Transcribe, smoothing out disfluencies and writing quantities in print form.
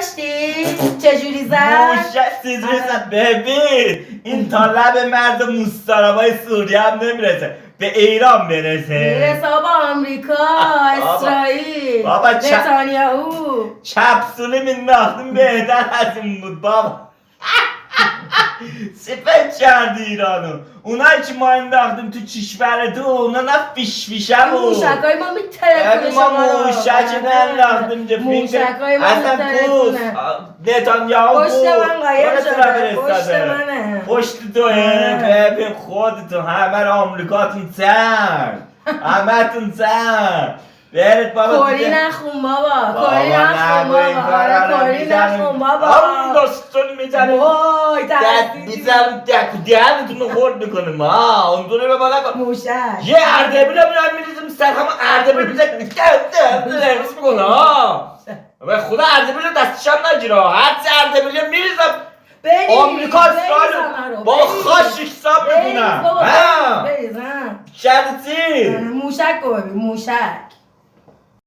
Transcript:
کشتی؟ چجوری زد؟ موشک چجوری زد؟ ببین این تا لب مرد موستارابای سوریه هم نمیرسه، به ایران برسه. میرسه بابا آمریکا، اسرائیل، بابا نتانیاهو. چپسولی مینداختیم بهتر از این بود بابا. سپت کردی ایرانو. اونایی که ما انداختیم تو کشورتون اونا نه فیشه بود. موشکای ما میترکونه شما رو. ما موشک ننداختیم که موشکای ما اصلا پوست نتانیاهو پشت من قایم شده. پشت منه. پشت توه. ببین خودتون همه رو آمریکاتون سرد. همه تون سرد. برید بابا کوری نخون بابا. کوری نخون بابا. کوری نخون بابا. همون داستان میزنه. وای میزنم دهنتون رو خورد میکنه. ما اونطوری به ما نکن. موشک یه اردبیل هم میریزم سر همه اردبیل میزنم درست میکنه ها. به خدا اردبیل دستشان نگیره. هرچی اردبیل میریزم آمریکا اسرائیل با خاش حساب میکنم. بریز شرطی موشک رو ببین موشک